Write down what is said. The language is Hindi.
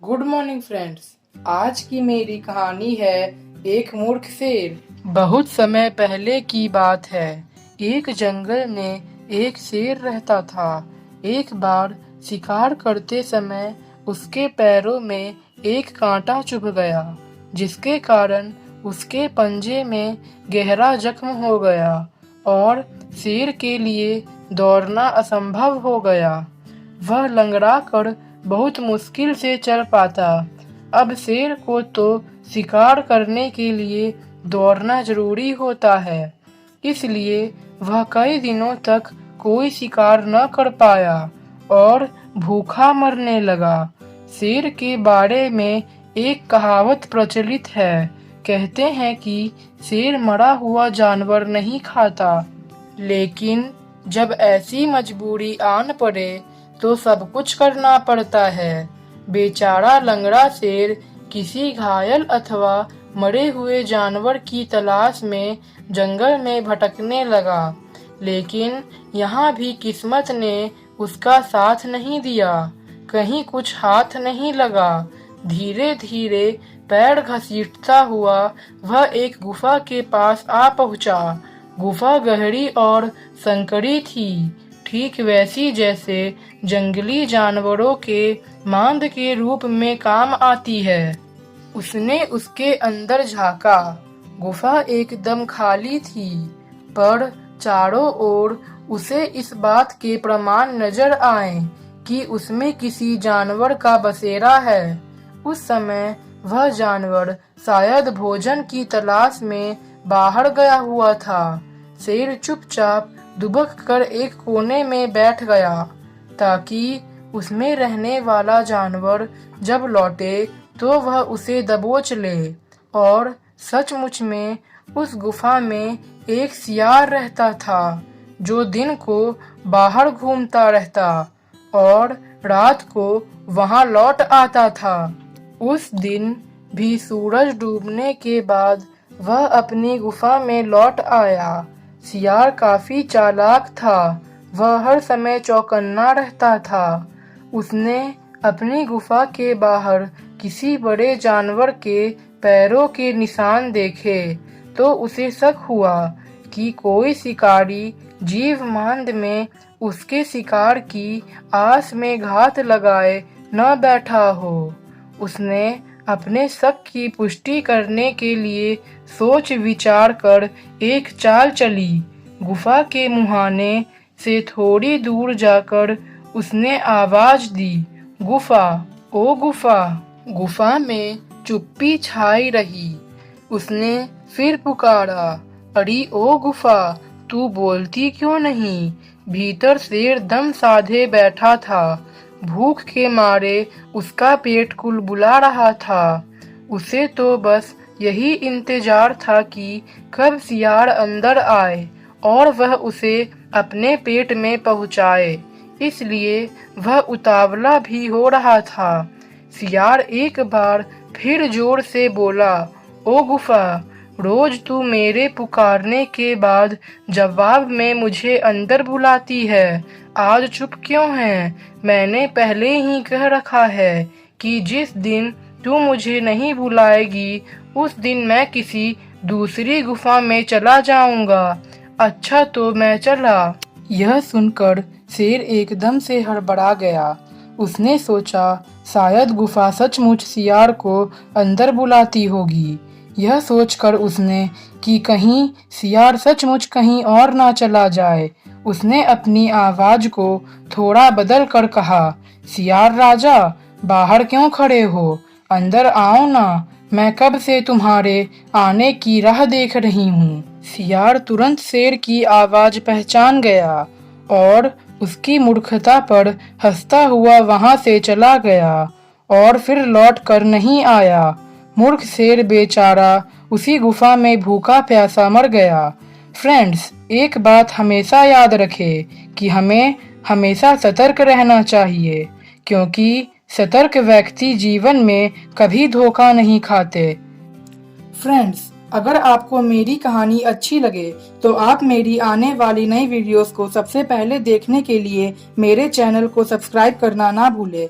Good morning friends. आज की मेरी कहानी है एक मूर्ख शेर। बहुत समय पहले की बात है। एक जंगल में एक शेर रहता था। एक बार शिकार करते समय उसके पैरों में एक कांटा चुभ गया, जिसके कारण उसके पंजे में गहरा जख्म हो गया और शेर के लिए दौड़ना असंभव हो गया। वह लंगड़ा कर बहुत मुश्किल से चल पाता। अब शेर को तो शिकार करने के लिए दौड़ना जरूरी होता है, इसलिए वह कई दिनों तक कोई शिकार न कर पाया और भूखा मरने लगा। शेर के बारे में एक कहावत प्रचलित है। कहते हैं कि शेर मरा हुआ जानवर नहीं खाता, लेकिन जब ऐसी मजबूरी आन पड़े तो सब कुछ करना पड़ता है। बेचारा लंगड़ा शेर किसी घायल अथवा मरे हुए जानवर की तलाश में जंगल में भटकने लगा, लेकिन यहाँ भी किस्मत ने उसका साथ नहीं दिया। कहीं कुछ हाथ नहीं लगा। धीरे धीरे पैर घसीटता हुआ वह एक गुफा के पास आ पहुँचा। गुफा गहरी और संकरी थी, ठीक वैसी जैसे जंगली जानवरों के मांद के रूप में काम आती है। उसने उसके अंदर झांका। गुफा एकदम खाली थी, पर चारों ओर उसे इस बात के प्रमाण नजर आए कि उसमें किसी जानवर का बसेरा है। उस समय वह जानवर शायद भोजन की तलाश में बाहर गया हुआ था। शेर चुपचाप दुबक कर एक कोने में बैठ गया, ताकि उसमें रहने वाला जानवर जब लौटे तो वह उसे दबोच ले। और सचमुच में उस गुफा में एक सियार रहता था, जो दिन को बाहर घूमता रहता और रात को वहां लौट आता था। उस दिन भी सूरज डूबने के बाद वह अपनी गुफा में लौट आया। सियार काफी चालाक था। वह हर समय चौकन्ना रहता था। उसने अपनी गुफा के बाहर किसी बड़े जानवर के पैरों के निशान देखे तो उसे शक हुआ कि कोई शिकारी जीव मांद में उसके शिकार की आस में घात लगाए न बैठा हो। उसने अपने शक की पुष्टि करने के लिए सोच विचार कर एक चाल चली। गुफा के मुहाने से थोड़ी दूर जाकर उसने आवाज दी, गुफा, ओ गुफा। गुफा में चुप्पी छाई रही। उसने फिर पुकारा, अरे ओ गुफा, तू बोलती क्यों नहीं? भीतर शेर दम साधे बैठा था। भूख के मारे उसका पेट कुलबुला रहा था। उसे तो बस यही इंतजार था कि कब सियार अंदर आए और वह उसे अपने पेट में पहुंचाए, इसलिए वह उतावला भी हो रहा था। सियार एक बार फिर जोर से बोला, ओ गुफा, रोज तू मेरे पुकारने के बाद जवाब में मुझे अंदर बुलाती है, आज चुप क्यों है? मैंने पहले ही कह रखा है कि जिस दिन तू मुझे नहीं बुलाएगी उस दिन मैं किसी दूसरी गुफा में चला जाऊंगा। अच्छा तो मैं चला। यह सुनकर शेर एकदम से हड़बड़ा गया। उसने सोचा शायद गुफा सचमुच सियार को अंदर बुलाती होगी। यह सोचकर उसने कि कहीं सियार सचमुच कहीं और ना चला जाए, उसने अपनी आवाज को थोड़ा बदल कर कहा, सियार राजा, बाहर क्यों खड़े हो? अंदर आओ ना, मैं कब से तुम्हारे आने की राह देख रही हूँ। सियार तुरंत शेर की आवाज पहचान गया और उसकी मूर्खता पर हंसता हुआ वहां से चला गया और फिर लौट कर नहीं आया। मूर्ख शेर बेचारा उसी गुफा में भूखा प्यासा मर गया। फ्रेंड्स, एक बात हमेशा याद रखें कि हमें हमेशा सतर्क रहना चाहिए, क्योंकि सतर्क व्यक्ति जीवन में कभी धोखा नहीं खाते। फ्रेंड्स, अगर आपको मेरी कहानी अच्छी लगे तो आप मेरी आने वाली नई वीडियोस को सबसे पहले देखने के लिए मेरे चैनल को सब्सक्राइब करना ना भूलें